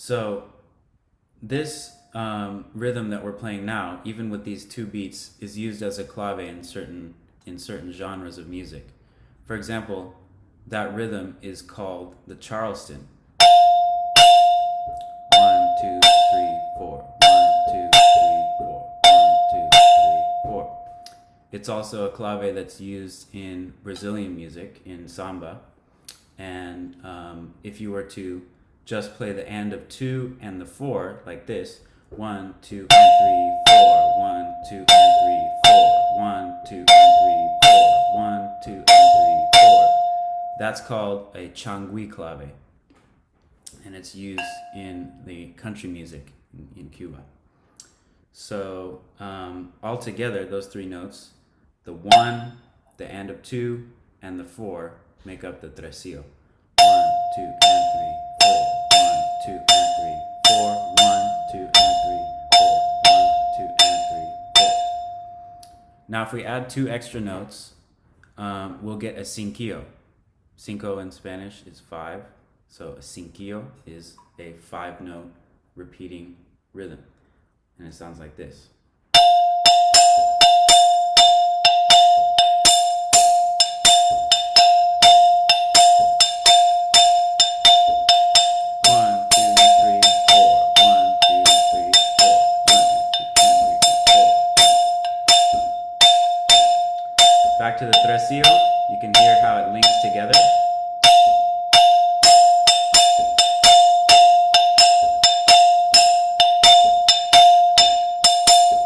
So this rhythm that we're playing now, even with these two beats, is used as a clave in certain genres of music. For example, that rhythm is called the Charleston. 1, 2, 3, 4. 1, 2, 3, 4. 1, 2, 3, 4. It's also a clave that's used in Brazilian music, in Samba. And if you were to just play the and of 2 and the 4 like this, 1, 2, and 3, 4, 1, 2, and 3, 4, 1, 2, and 3, 4, 1, 2, and 3, 4. That's called a changui clave, and it's used in the country music in Cuba. So altogether, those three notes, the 1, the and of 2, and the 4 make up the tresillo. 1, 2, and 3, 4. 1, 2, and 3, 4. 1, 2, and 3, 4. 1, 2, and 3, 4. Now, if we add two extra notes, we'll get a cinquillo. Cinco in Spanish is 5, so a cinquillo is a 5-note repeating rhythm, and it sounds like this. Back to the tresillo, you can hear how it links together.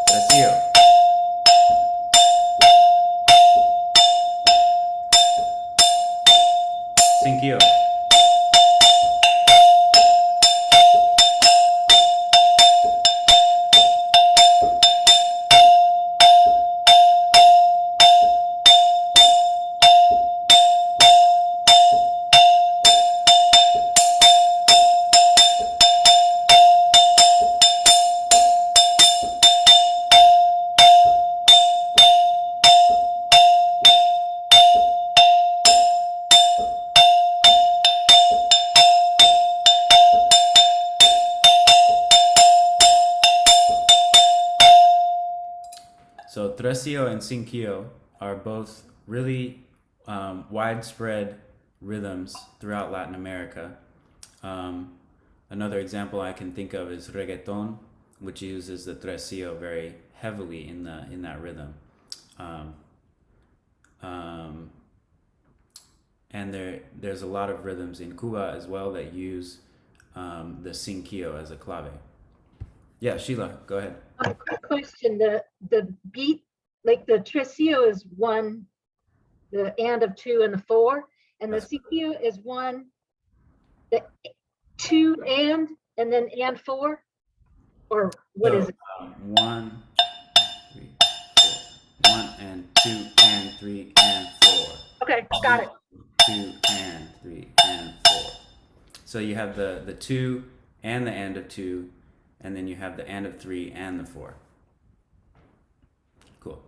Tresillo. Cinquillo. So tresillo and cinquillo are both really widespread rhythms throughout Latin America. Another example I can think of is Reggaeton, which uses the tresillo very heavily in that rhythm. And there's a lot of rhythms in Cuba as well that use the cinquillo as a clave. Yeah, Sheila, go ahead. Quick question. The beat, like the tresillo is 1, the and of 2 and the 4, and the cinquillo is 1, the 2 and then and 4, or what is it? 1, 3, 4. 1 and 2 and 3 and 4. Okay, got it. 2 and 3 and 4. So you have the 2 and the and of 2, and then you have the and of 3 and the 4. Cool.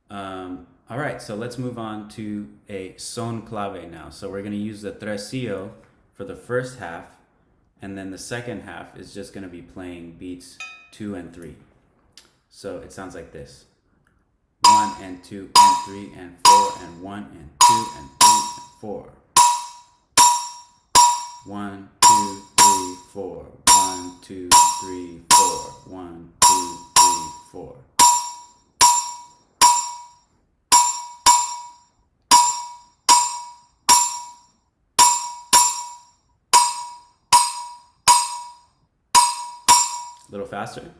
All right, so let's move on to a son clave now. So we're going to use the tresillo for the first half, and then the second half is just going to be playing beats 2 and 3. So it sounds like this. 1 and 2 and 3 and 4 and 1 and 2 and 3 and 4. 1, 2, 3, 4. 1, 2, 3, 4. 1, 2, 3, 4. A little faster.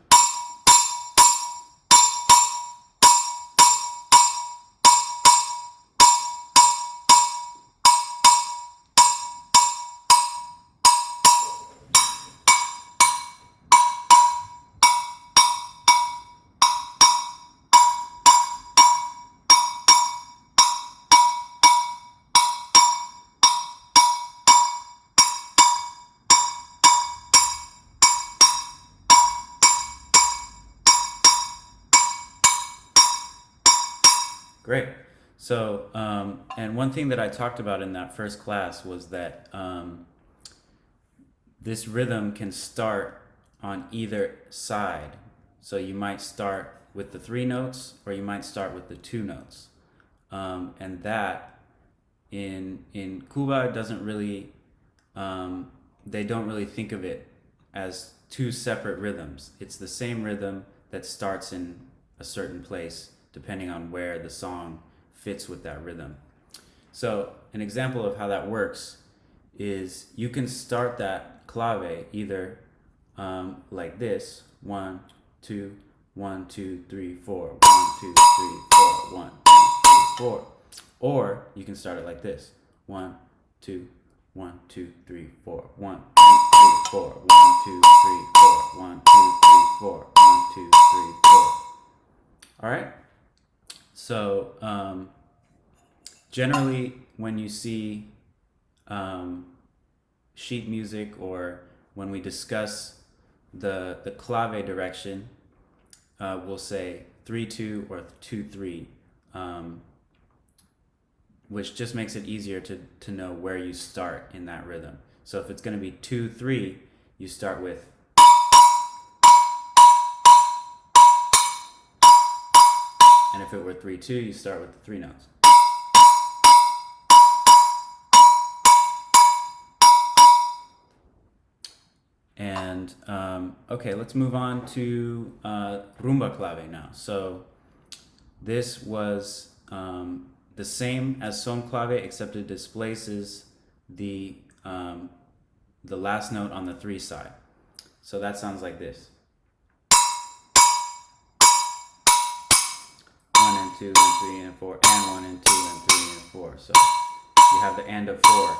Great. So, and one thing that I talked about in that first class was that this rhythm can start on either side. So you might start with the 3 notes, or you might start with the 2 notes. And that in Cuba doesn't really, they don't really think of it as 2 separate rhythms. It's the same rhythm that starts in a certain place depending on where the song fits with that rhythm. So an example of how that works is you can start that clave either like this: 1, 2, 1, 2, 3, 4, 1, 2, 3, 4, 1, 2, 3, 4. Or you can start it like this: 1, 2, 1, 2, 3, 4, 1, 2, 3, 4, 1, 2, 3, 4, 1, 2, 3, 4, 1, 2, 3, 4. All right. So generally, when you see sheet music, or when we discuss the clave direction, we'll say 3-2 or 2-3, which just makes it easier to know where you start in that rhythm. So if it's going to be 2-3, you start with, and if it were 3-2, you start with the 3 notes. And okay, let's move on to Rumba Clave now. So this was the same as Son Clave, except it displaces the last note on the 3 side. So that sounds like this: 1 and 2 and 3 and 4, and 1 and 2 and 3 and 4. So you have the and of 4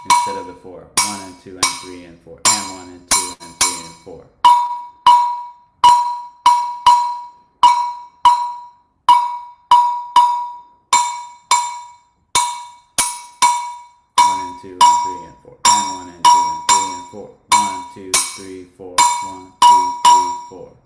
instead of the 4. 1 and 2 and 3 and 4, and 1 and 2 and 3 and 4. Two and 3 and 4, and 1 and 2 and 3 and 4. 1, 2, 3, 4. 1, 2, 3, 4.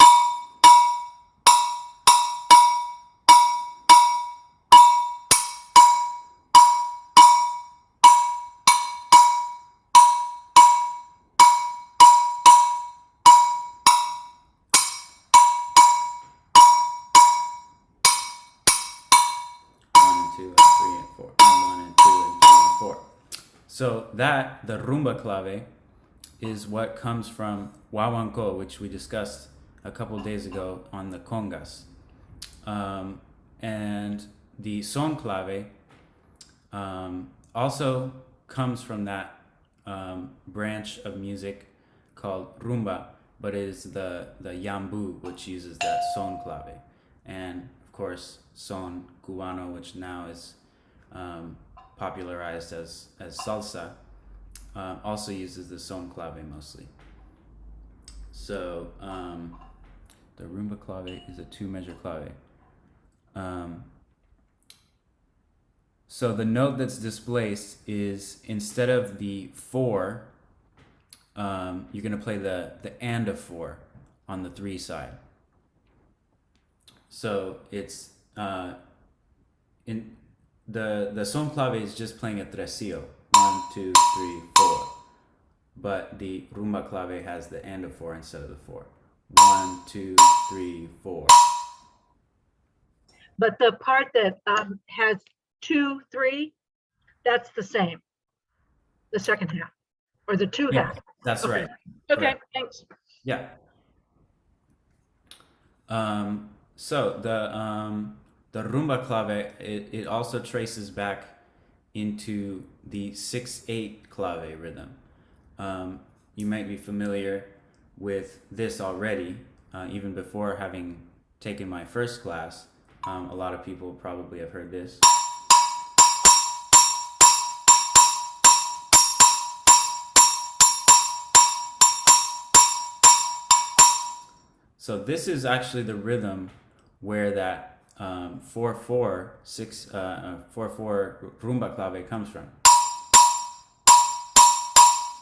So that, the rumba clave, is what comes from Wawanko, which we discussed a couple days ago on the congas. And the son clave also comes from that branch of music called rumba, but it is the yambu, which uses that son clave. And of course, son cubano, which now is popularized as salsa, also uses the son clave mostly. So the rumba clave is a 2-measure clave. So the note that's displaced is, instead of the 4, you're going to play the and of 4 on the 3 side. So it's in the son clave is just playing a tresillo, 1, 2, 3, 4. But the rumba clave has the and of 4 instead of the 4. 1, 2, 3, 4. But the part that has 2, 3, that's the same. The second half, or the 2 half. That's okay. right. Okay, Correct. thanks. Yeah. So the rumba clave, it also traces back into the 6/8 clave rhythm. You might be familiar with this already, even before having taken my first class. A lot of people probably have heard this. So this is actually the rhythm where that 4/4 rumba clave comes from.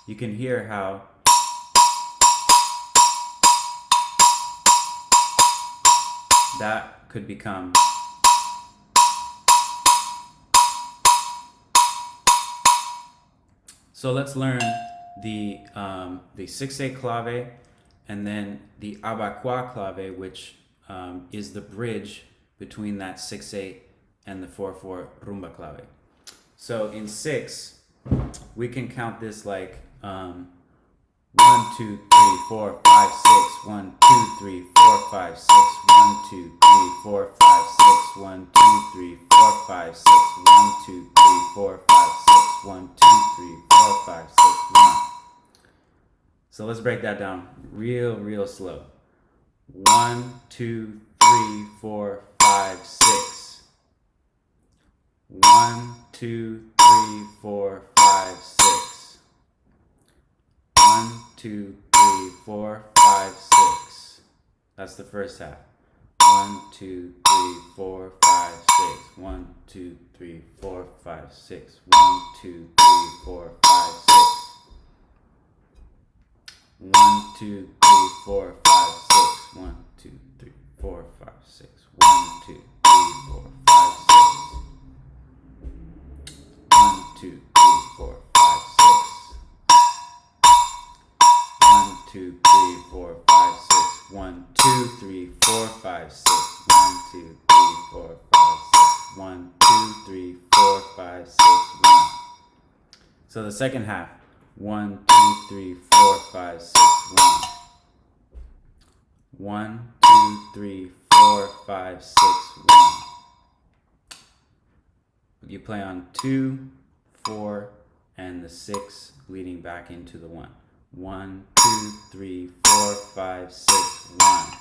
You can hear how that could become so. Let's learn the 6/8 clave, and then the Abacuá clave, which is the bridge between that 6/8 and the 4/4 rumba clave. So in 6, we can count this like 1, 2, 3, 4, 5, 6, 1, 2, 3, 4, 5, 6, 1, 2, 3, 4, 5, 6, 1, 2, 3, 4, 5, 6, 1, 2, 3, 4, 5, 6, 1, 2, 3, 4, 5, 6, 1. So let's break that down real slow. 1, 2, 3, 4, 5, 6. 1, 2, 3, 4, 5, 6. 1, 2, 3, 4, 5, 6. That's the first half. 1, 2, 3, 4, 5, 6. 1, 2, 3, 4, 5, 6. 1, 2, 3, 4, 5, 6. 1, 2, 3, 4, 5, 6. 1, 2, 3, 4, 5, 6. 1, 2, 3, 4, 5, 6. 1, 2, 3, 4, 5, 6. 1, 2, 3, 4, 5, 6. 1, 2, 3, 4, 5, 6. 1, 2, 3, 4, 5, 6. 1, 2, 3, 4, 5, 6. 1. So the second half. 1, 2, 3, 4, 5, 6, 1. 1, 2, 3, 4, 5, 6, 1. You play on 2, 4, and the 6 leading back into the 1. 1, 2, 3, 4, 5, 6, 1.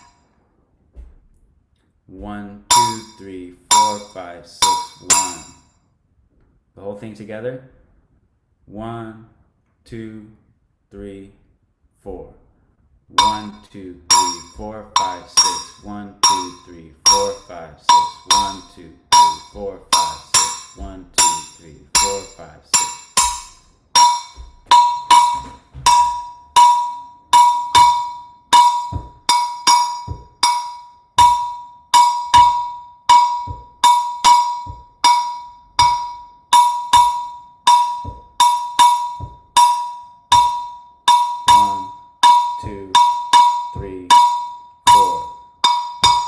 1, 2, 3, 4, 5, 6, 1. The whole thing together. 1, 2, 3, 4. 1, 2, 3, 4, 5, 6. 1, 2, 3, 4, 5, 6. 1, 2, 3, 4, 5, 6. 1, 2, 3, 4, 5, 6.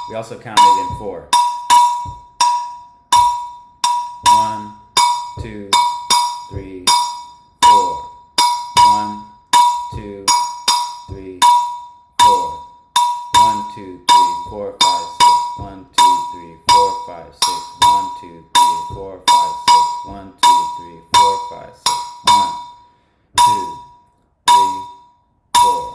We also counted in 4. 1, 2, 3, 4. 1, 2, 3, 4. 1, 2, 3, 4, 5, 6. 1, 2, 3, 4, 5, 6. 1, 2, 3, 4, 5, 6. 1, 2, 3, 4, 5, 6. 1, 2, 3, 4.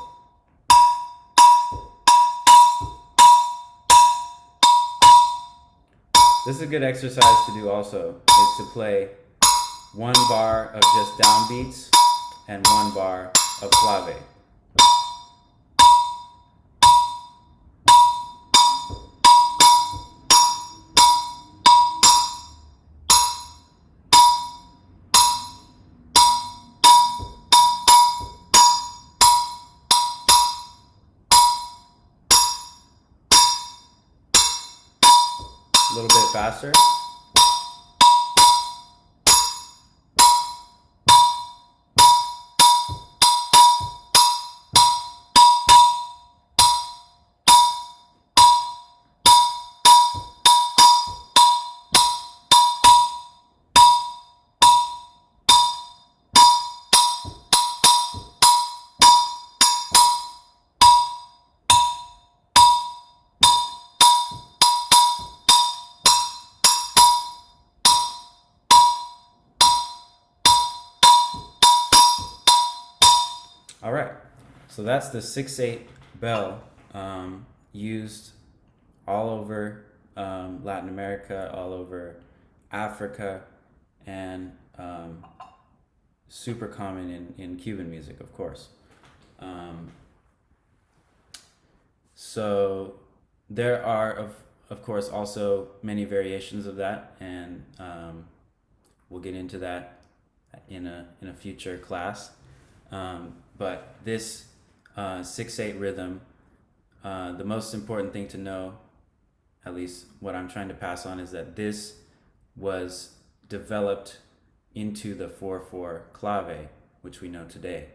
This is a good exercise to do also, is to play 1 bar of just downbeats and 1 bar of clave. A little bit faster. All right, so that's the 6/8 bell used all over Latin America, all over Africa, and super common in Cuban music, of course. So there are, of course, also many variations of that, and we'll get into that in a future class. But this 6/8 rhythm, the most important thing to know, at least what I'm trying to pass on, is that this was developed into the 4/4 clave, which we know today.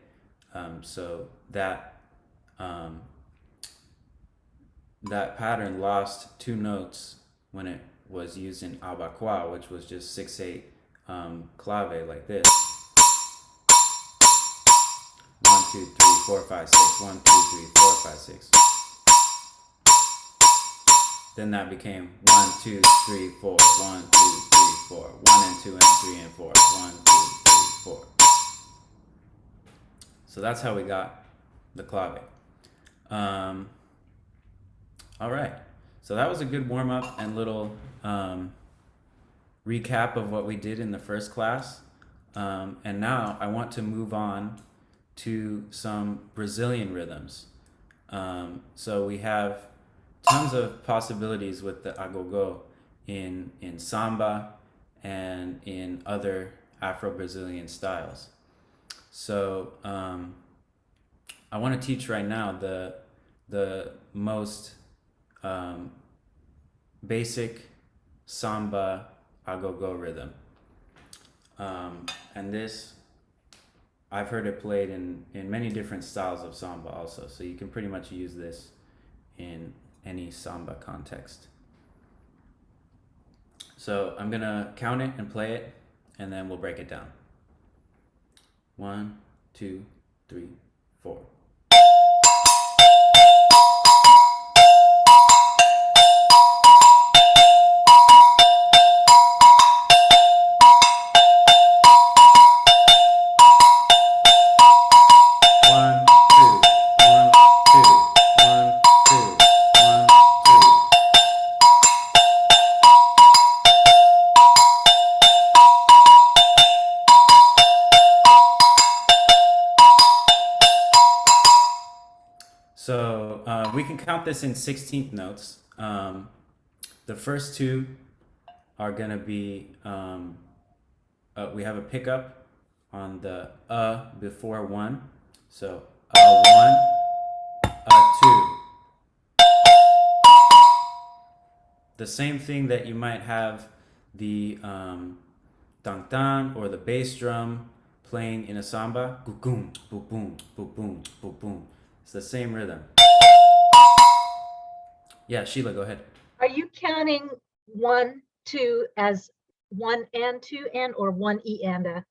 So um, that pattern lost 2 notes when it was used in Abacoa, which was just 6/8 clave like this. 1, 2, 3, 4, 5, 6. 1, 2, 3, 4, 5, 6. Then that became 1, 2, 3, 4. 1, 2, 3, 4. 1 and 2 and 3 and 4. 1, 2, 3, 4. So that's how we got the clave. All right. So that was a good warm up and little recap of what we did in the first class. And now I want to move on to some Brazilian rhythms. So we have tons of possibilities with the Agogo in Samba and in other Afro-Brazilian styles. So I want to teach right now the most basic Samba Agogo rhythm. And this, I've heard it played in many different styles of Samba also. So you can pretty much use this in any Samba context. So I'm gonna count it and play it, and then we'll break it down. 1, 2, 3, 4. So we can count this in 16th notes. The first two are going to be, we have a pickup on the before 1. So 1, 2. The same thing that you might have the tang-tang or the bass drum playing in a samba. Boom, boom, boom, boom, boom, boom, boom. It's the same rhythm. Yeah, Sheila, go ahead. Are you counting 1, 2 as 1 and 2 and, or 1 E and a?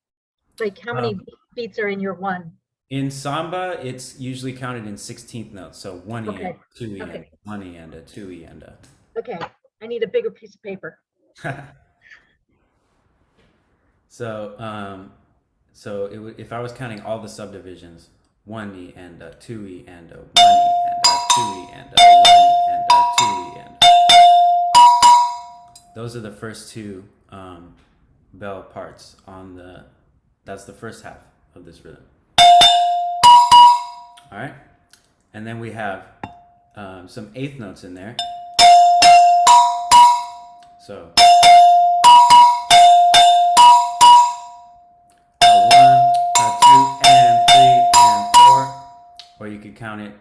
Like how many beats are in your 1? In Samba, it's usually counted in 16th notes. So 1 E and 2 E and 1 E and 2 E and. Okay, I need a bigger piece of paper. So, if I was counting all the subdivisions, 1 E and 2 E and 1 E and 2 E and 1 E and 2 E and. Those are the first two bell parts on the. That's the first half of this rhythm. All right, and then we have some 8th notes in there. So. 1, 2, and 3, and 4, or you could count it.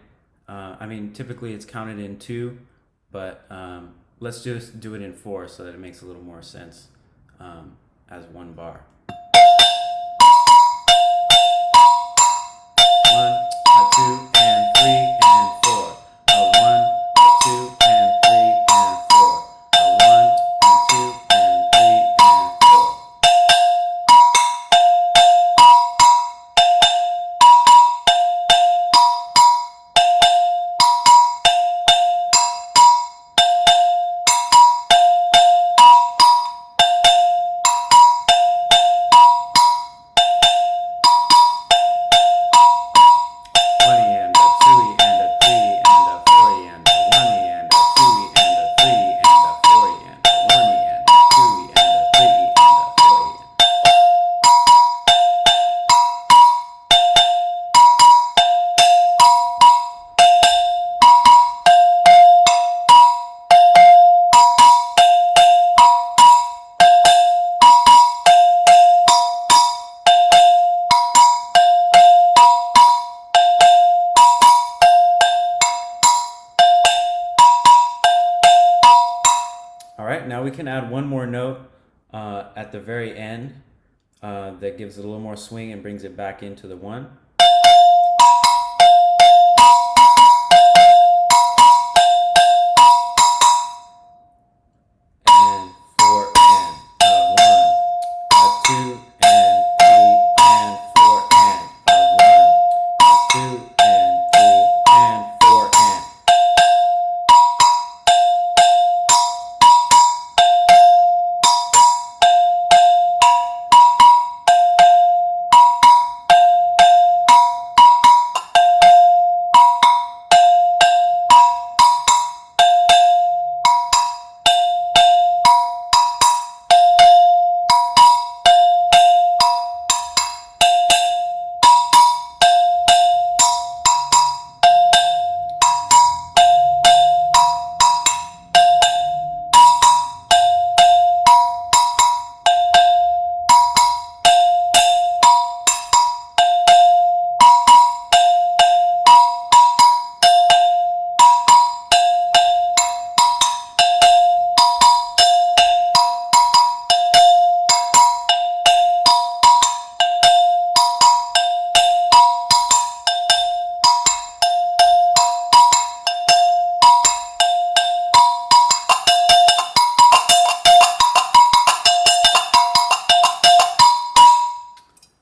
I mean, typically it's counted in 2, but let's just do it in 4 so that it makes a little more sense as one bar. 1, 2, and 3, and 4. 1, 2, and 3, and 4. 1, 2, and 3, and 4. Now we can add one more note at the very end that gives it a little more swing and brings it back into the 1.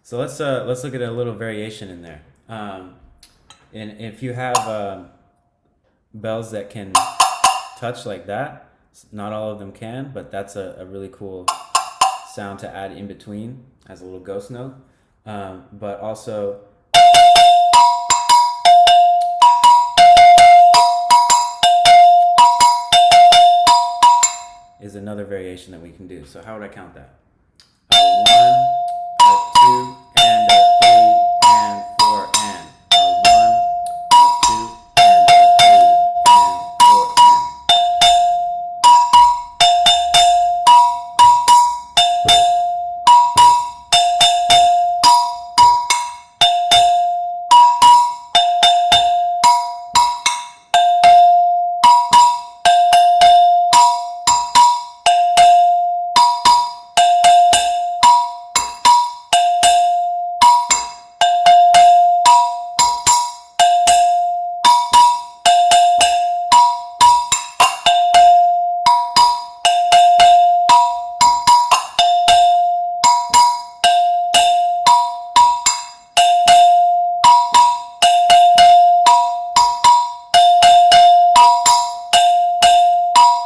So let's look at a little variation in there. And if you have bells that can touch like that, not all of them can, but that's a really cool sound to add in between as a little ghost note. But also is another variation that we can do. So how would I count that? A 1, a 2, and a 3, and 4, and a 1, a 2, and a 3, and 4, and.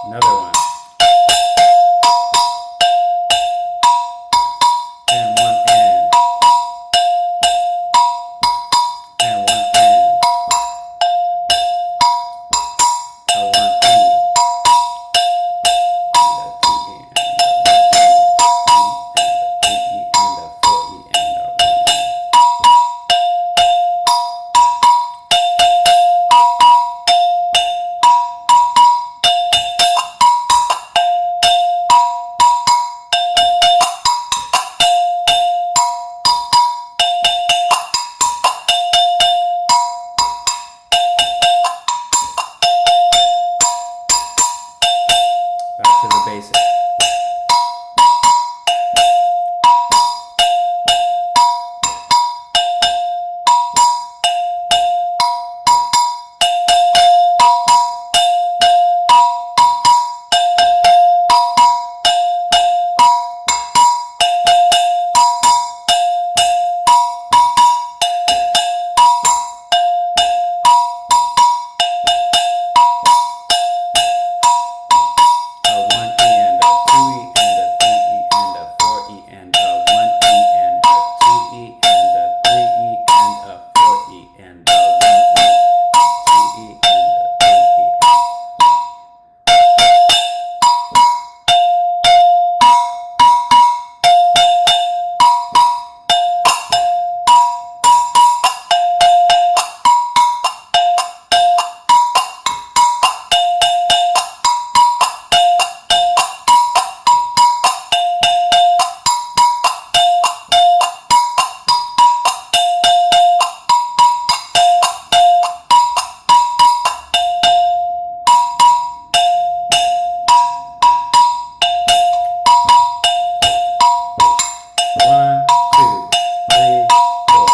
Another one. And one and. And one and. A 1 E. And a 2 E. And a 3 E. And a 4 E. And a 1 E. Back to the basic. A 1 E and a 2 E and a 3 E and a 4 E and a 1 E and a 2 E and a 3 E and a 4 E and a 1 E, 2 E and a 3 E. One, two, three, four.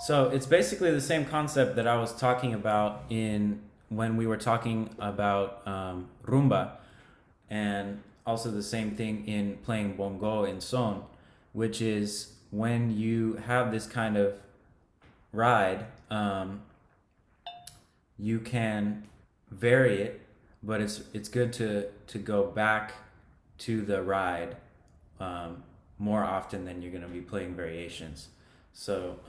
So it's basically the same concept that I was talking about in when we were talking about rumba, and also the same thing in playing bongo and son, which is when you have this kind of ride, you can vary it, but it's good to go back to the ride more often than you're going to be playing variations. So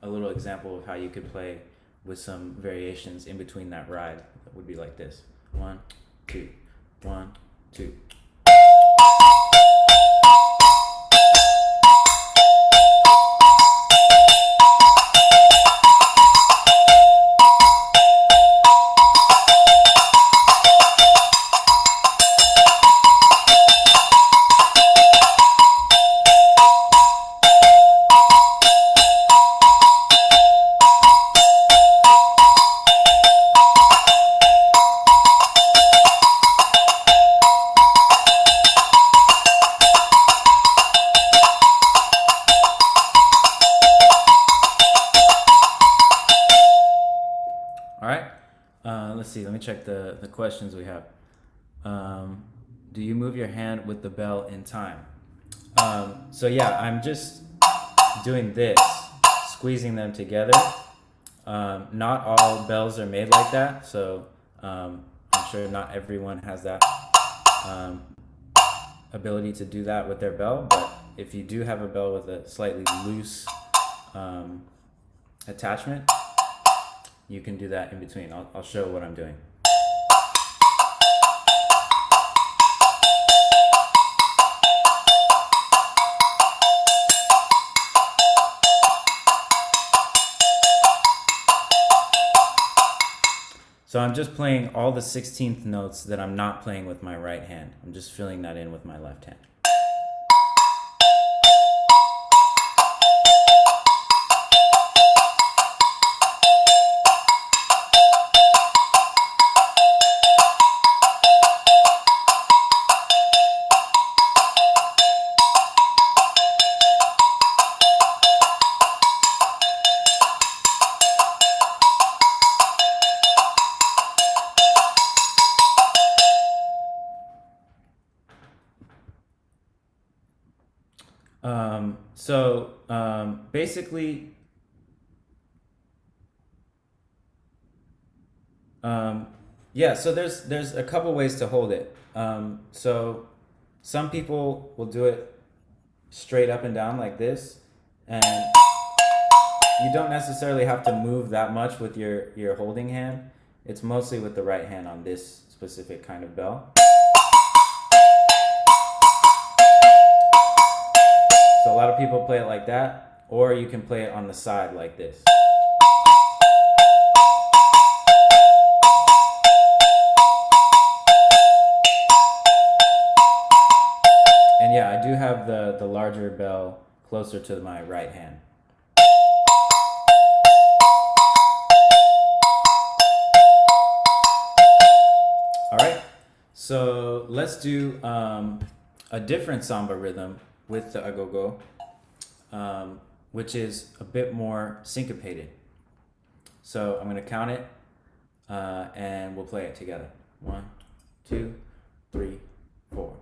a little example of how you could play with some variations in between that ride would be like this: 1, 2, 1, 2. let's see. Let me check the questions we have. Do you move your hand with the bell in time? So yeah, I'm just doing this, squeezing them together. Not all bells are made like that, so I'm sure not everyone has that ability to do that with their bell, but if you do have a bell with a slightly loose attachment, you can do that in between. I'll show what I'm doing. So I'm just playing all the 16th notes that I'm not playing with my right hand. I'm just filling that in with my left hand. Basically, yeah, so there's a couple ways to hold it. So some people will do it straight up and down like this, and you don't necessarily have to move that much with your holding hand. It's mostly with the right hand on this specific kind of bell. So a lot of people play it like that, or you can play it on the side like this. And yeah, I do have the larger bell closer to my right hand. All right, so let's do a different samba rhythm with the agogo, which is a bit more syncopated. So I'm gonna count it and we'll play it together. 1, 2, 3, 4.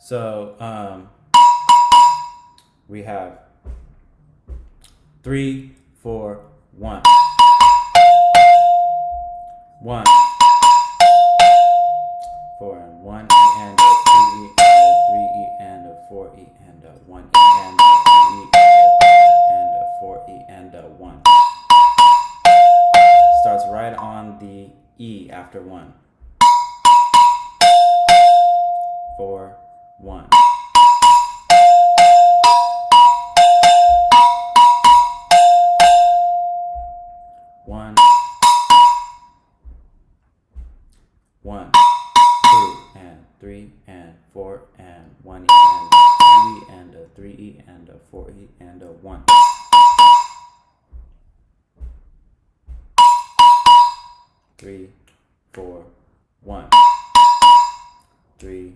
So we have 3, 4, 1. 1, 4 and 1 E and a 2 E and a 3 E and a 4 E and a 1 E and a 3 E and a 4 E and a 1. Starts right on the E after 1. 4, 1. 1, 1, 2 and 3 and 4 and 1 E and a 2 E and a 3 E and a 4 E and a 1. 3, 4, 1. 3,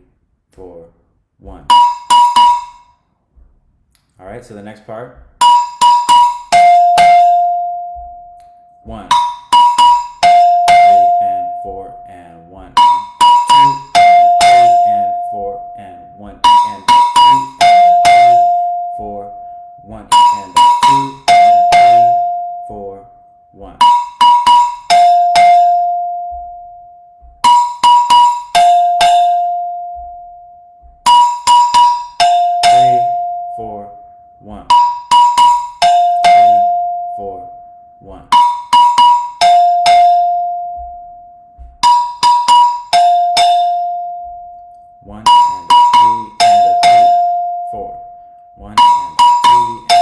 4, 1. All right, so the next part. 1, 3 and 4 and 1, 2 and 3 and 4 and 1 E and 2 and 3, 4, 1 E and 2 and 3, 4, 1. 3, 4, 1. 3, 4, 1. 1 and a 3 and a 3, 4. 1 and a 3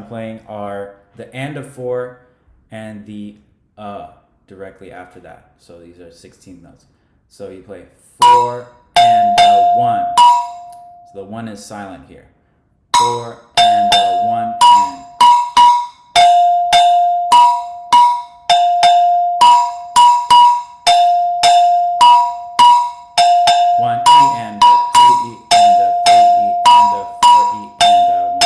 I'm playing are the and of 4 and the directly after that. So these are 16th notes. So you play 4 and 1. So the 1 is silent here. 4 and 1 and. 1 E and 2 E and 3 E and 4 E and 1.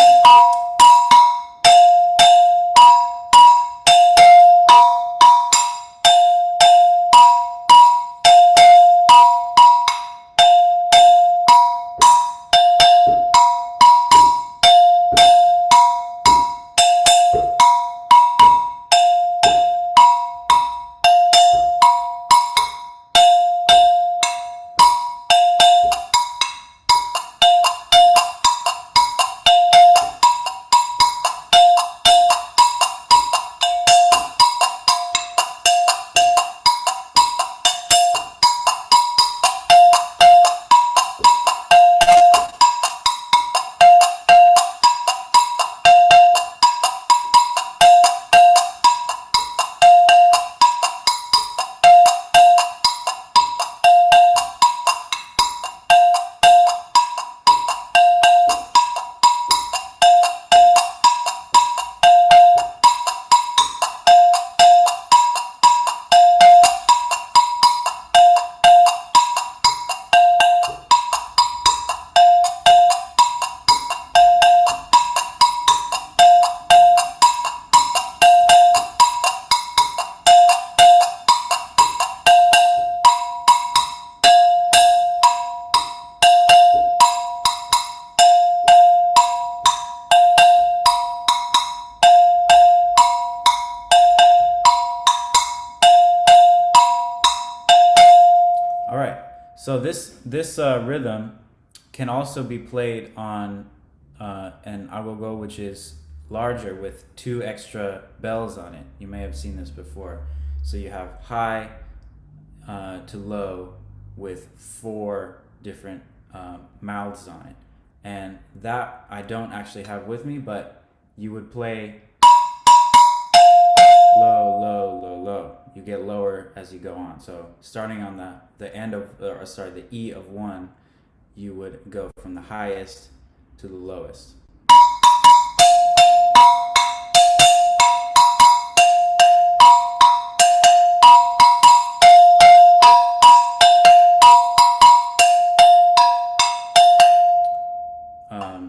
All right. So this rhythm can also be played on an agogo, which is larger with 2 extra bells on it. You may have seen this before. So you have high to low with 4 different mouths on it. And that I don't actually have with me, but you would play low, low, low, low. You get lower as you go on. So starting on the end of, or sorry, the E of 1, you would go from the highest to the lowest.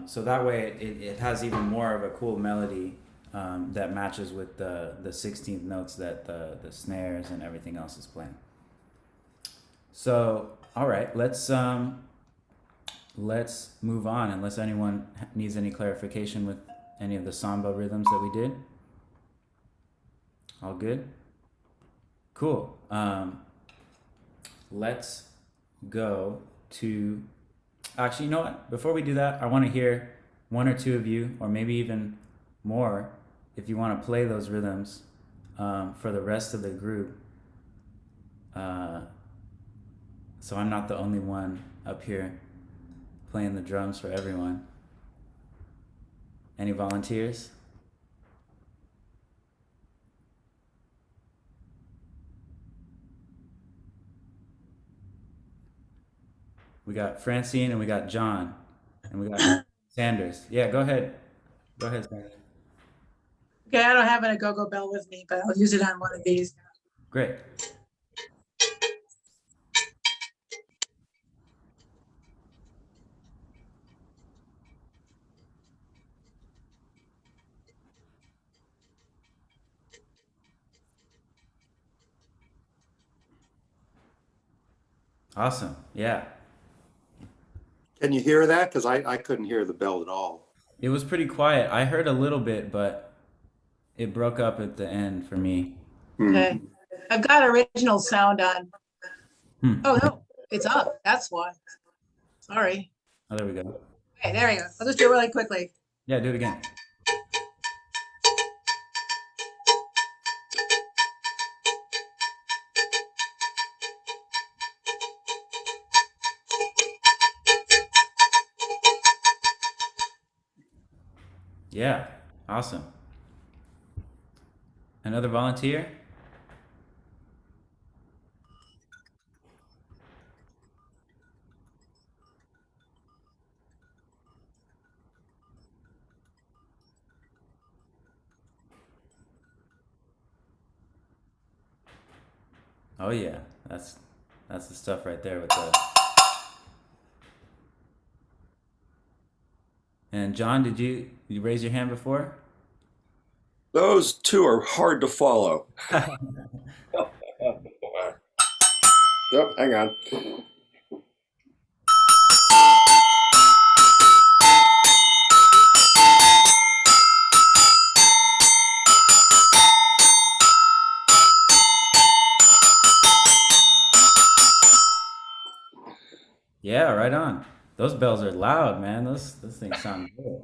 So that way it has even more of a cool melody that matches with the 16th notes that the snares and everything else is playing. So, all right, let's move on unless anyone needs any clarification with any of the samba rhythms that we did. All good? Cool. Let's go to, actually, you know what? Before we do that, I want to hear 1 or 2 of you, or maybe even more, if you want to play those rhythms for the rest of the group. So I'm not the only one up here playing the drums for everyone. Any volunteers? We got Francine and we got John and we got Sanders. Yeah, go ahead. Go ahead, Sanders. Okay, I don't have an Agogo bell with me, but I'll use it on one of these. Great. Awesome. Yeah. Can you hear that? Because I couldn't hear the bell at all. It was pretty quiet. I heard a little bit, but it broke up at the end for me. Okay, I've got original sound on. Hmm. Oh, no, it's up. That's why. Sorry. Oh, there we go. Okay, there we go. I'll just do it really quickly. Yeah, do it again. Yeah. Awesome. Another volunteer? Oh yeah, that's the stuff right there with the. And John, did you raise your hand before? Those two are hard to follow. Yep, hang on. Yeah, right on. Those bells are loud, man. Those things sound good.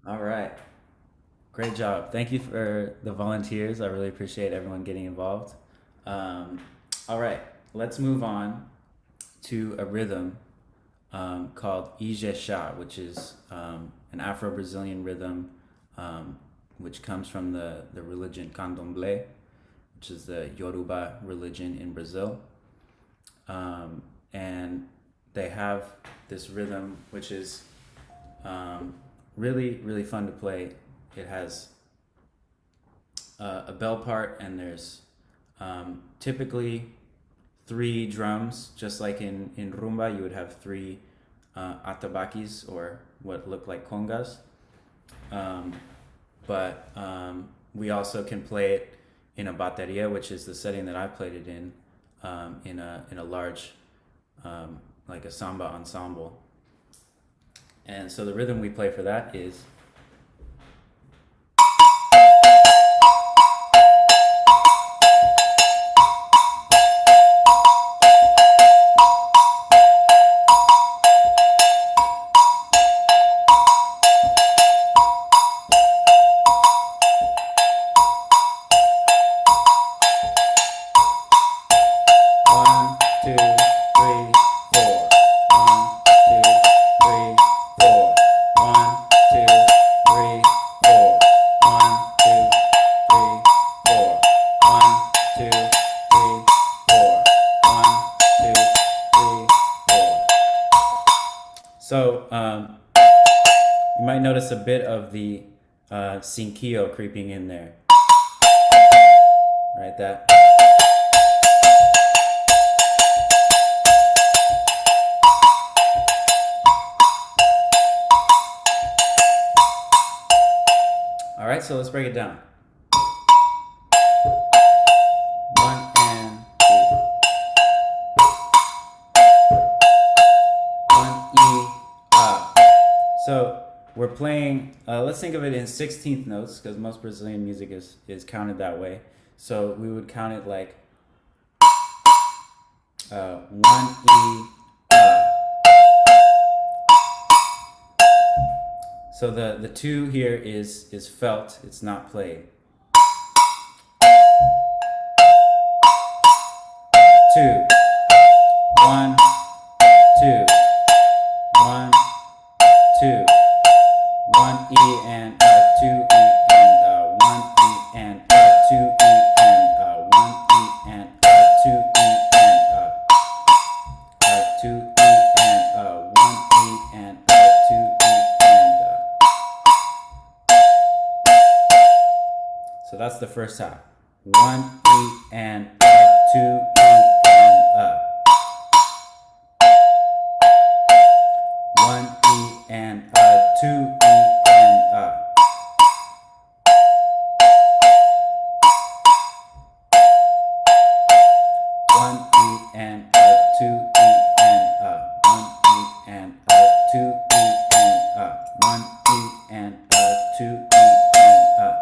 All right. Great job. Thank you for the volunteers. I really appreciate everyone getting involved. All right, let's move on to a rhythm called Ijesha, which is an Afro-Brazilian rhythm which comes from the religion Candomblé, which is the Yoruba religion in Brazil. And they have this rhythm which is really, really fun to play. It has a bell part, and there's typically 3 drums, just like in rumba you would have 3 atabaques, or what look like congas. But we also can play it in a bateria, which is the setting that I played it in a large like a samba ensemble. And so the rhythm we play for that is you might notice a bit of the cinquillo creeping in there. Right, that. All right, so let's break it down. 1 and 2. 1 E A. So we're playing, let's think of it in 16th notes, because most Brazilian music is counted that way. So we would count it like 1 E A. So the 2 here is felt, it's not played. 2. 1, 2. 1, 2. 1 E and 2 E and 1 E and 2 E and 1 E and 2 E and 2 E and 1 E and 2 E and So that's the first half. 1 E and 2 E and 1 E and 2 E and 1 E and 2 E and 1 E and 2 E and 1 E and 2 E and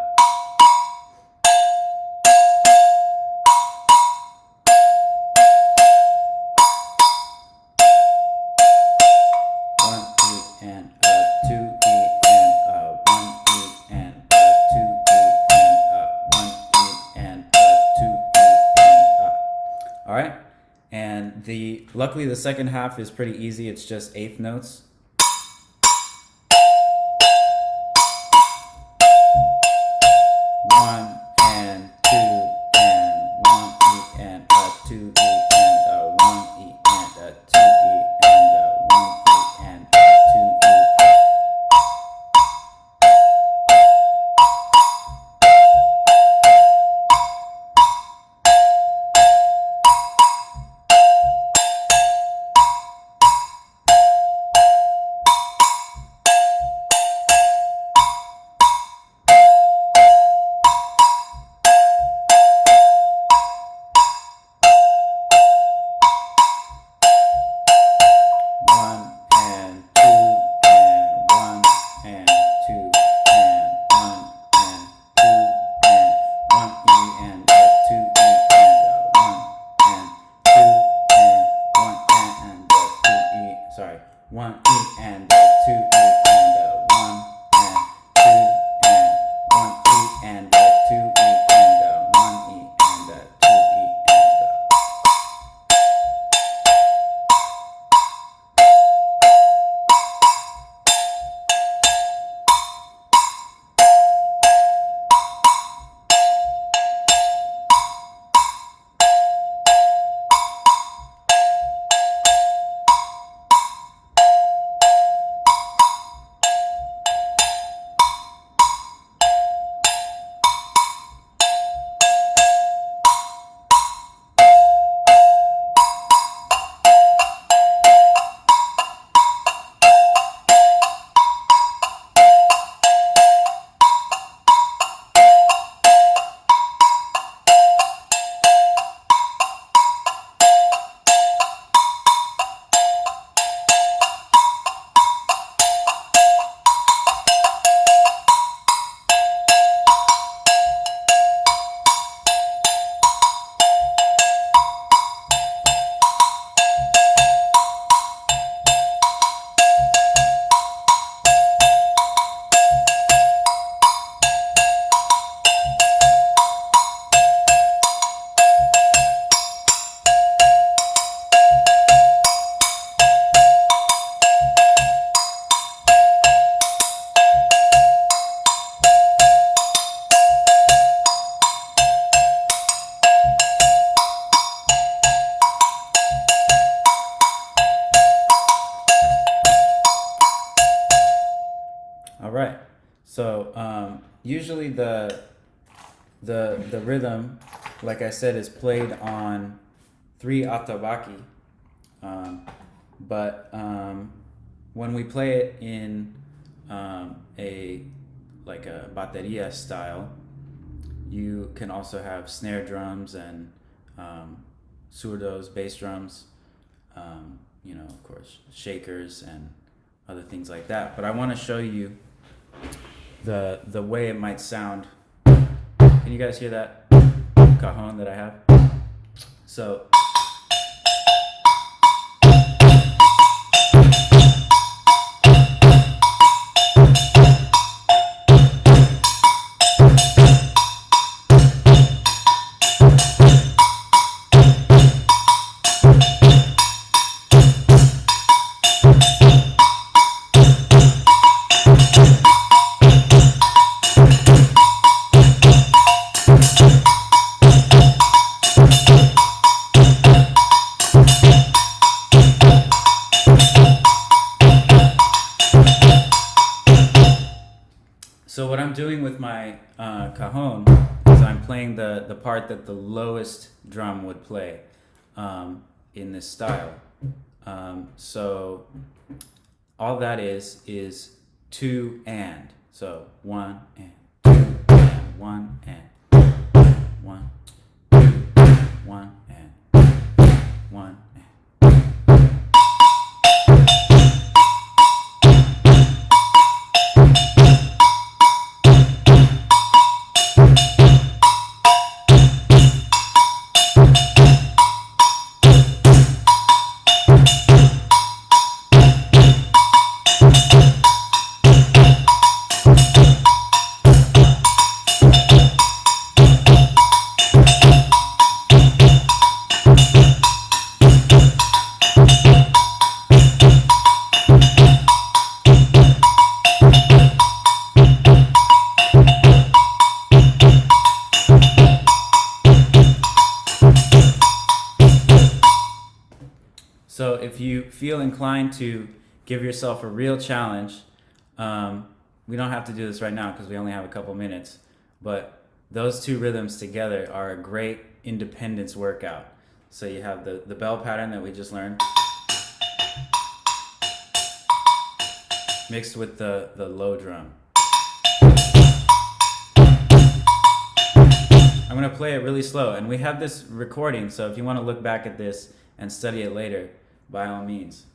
Luckily, the second half is pretty easy. It's just eighth notes. one E and two E and one and two and one and two E. Sorry, one E and two E and one and two and one E and two E and one E and two E and. All right. So usually the rhythm, like I said, is played on 3 attabaki, but when we play it in a bateria style, you can also have snare drums and surdos, bass drums, of course, shakers and other things like that. But I want to show you the way it might sound. Can you guys hear that cajon that I have? So what I'm doing with my cajon is I'm playing the part that the lowest drum would play in this style. So all that is 2 and. So 1 and 2 and 1 and 1, 2, 1 and 1 and. So if you feel inclined to give yourself a real challenge, we don't have to do this right now because we only have a couple minutes, but those two rhythms together are a great independence workout. So you have the bell pattern that we just learned, mixed with the low drum. I'm gonna play it really slow, and we have this recording, so if you wanna look back at this and study it later, by all means.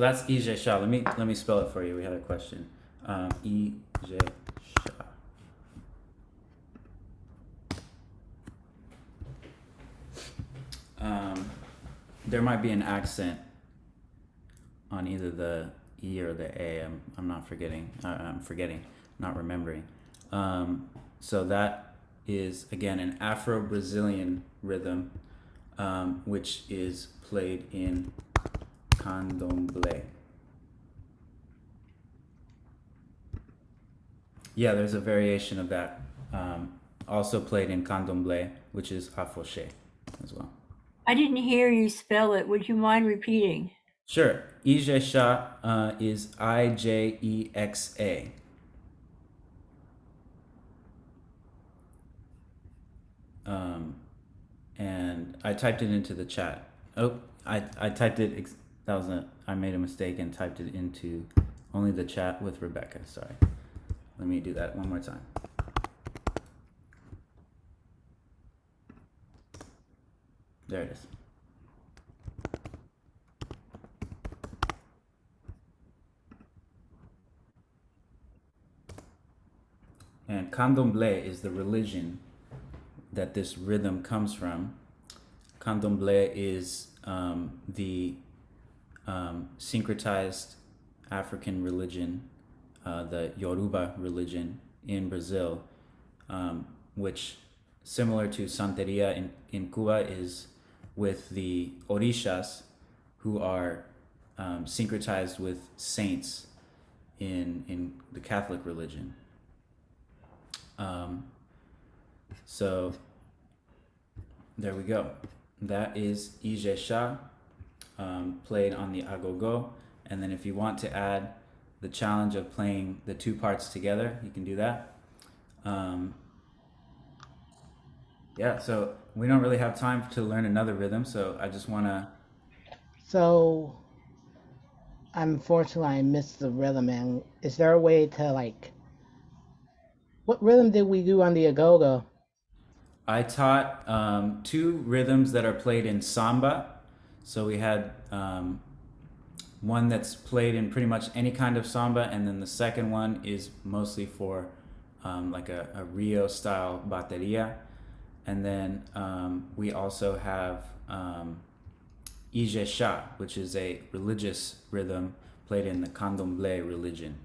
that's Ijesha. Let me spell it for you. We had a question. Ijesha. There might be an accent on either the E or the A. I'm not forgetting. I'm forgetting, not remembering. So that is again an Afro-Brazilian rhythm, which is played in candomblé. Yeah, there's a variation of that, also played in candomblé, which is afoxé as well. I didn't hear you spell it. Would you mind repeating? Sure. Ijesha is Ijexa. And I typed it into the chat. Oh, I typed it. I made a mistake and typed it into only the chat with Rebecca. Sorry. Let me do that one more time. There it is. And candomblé is the religion that this rhythm comes from. Candomblé is the syncretized African religion, the Yoruba religion in Brazil, which, similar to Santeria in Cuba, is with the Orishas, who are syncretized with saints in the Catholic religion. So there we go. That is Ijesha, played on the Agogo. And then if you want to add the challenge of playing the two parts together, you can do that. Yeah, so we don't really have time to learn another rhythm, so I just want to... So, unfortunately, I missed the rhythm. And is there a way to, like, what rhythm did we do on the Agogo? I taught two rhythms that are played in Samba. So we had one that's played in pretty much any kind of Samba, and then the second one is mostly for like a Rio style bateria. And then we also have Ijesha, which is a religious rhythm played in the candomblé religion.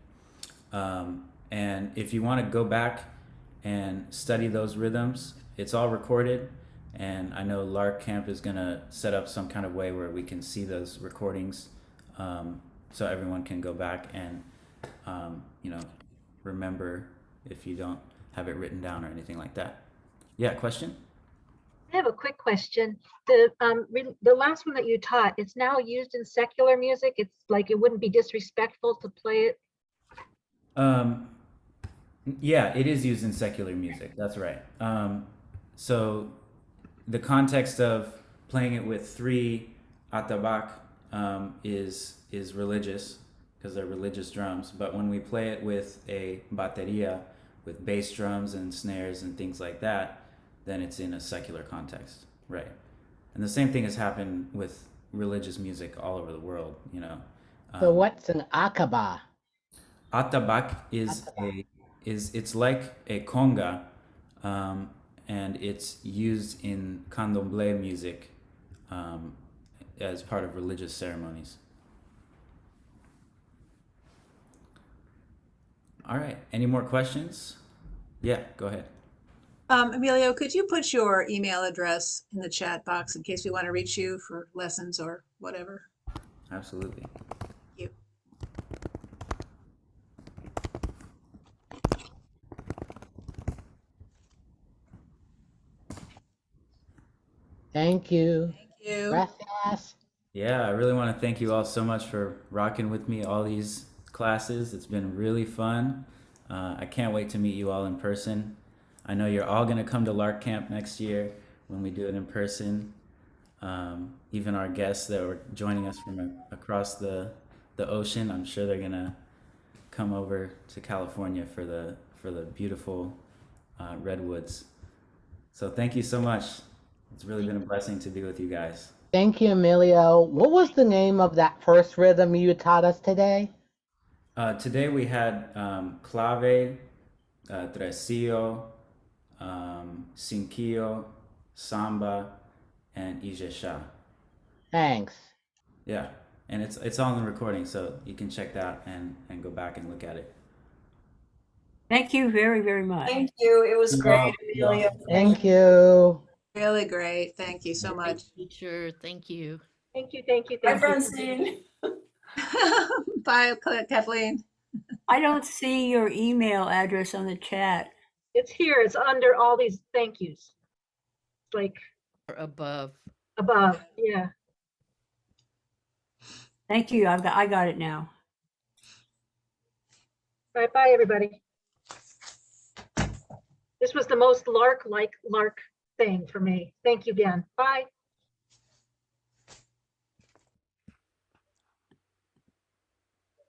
And if you want to go back and study those rhythms, it's all recorded. And I know Lark Camp is going to set up some kind of way where we can see those recordings, so everyone can go back and, remember if you don't have it written down or anything like that. Yeah, question? I have a quick question. The last one that you taught, it's now used in secular music. It's like it wouldn't be disrespectful to play it. Yeah, it is used in secular music. That's right. So the context of playing it with three atabac is religious, because they're religious drums. But when we play it with a bateria, with bass drums and snares and things like that, then it's in a secular context, right? And the same thing has happened with religious music all over the world, So what's an akaba? Atabac it's like a conga, and it's used in candomblé music as part of religious ceremonies. All right, any more questions? Yeah, go ahead. Emilio, could you put your email address in the chat box in case we want to reach you for lessons or whatever? Absolutely. Thank you. Thank you. Thank you. Gracias. Yeah, I really want to thank you all so much for rocking with me all these classes. It's been really fun. I can't wait to meet you all in person. I know you're all going to come to Lark Camp next year when we do it in person. Even our guests that were joining us from across the ocean, I'm sure they're going to come over to California for the beautiful redwoods. So thank you so much. It's really been a blessing to be with you guys. Thank you, Emilio. What was the name of that first rhythm you taught us today? Today we had clave, tresillo, cinquillo, samba, and Ijesha. Thanks. Yeah, and it's all in the recording, so you can check that and go back and look at it. Thank you very, very much. Thank you. It was great, Emilio. Thank you. Really great. Thank you so much. Teacher, thank you. Thank you, thank you, Bye, thank you. Francine. Bye, Kathleen. I don't see your email address on the chat. It's here, it's under all these thank yous. It's like Or above. above, yeah. Thank you. I got it now. Bye, everybody. This was the most Lark-like Lark thing for me. Thank you again. Bye.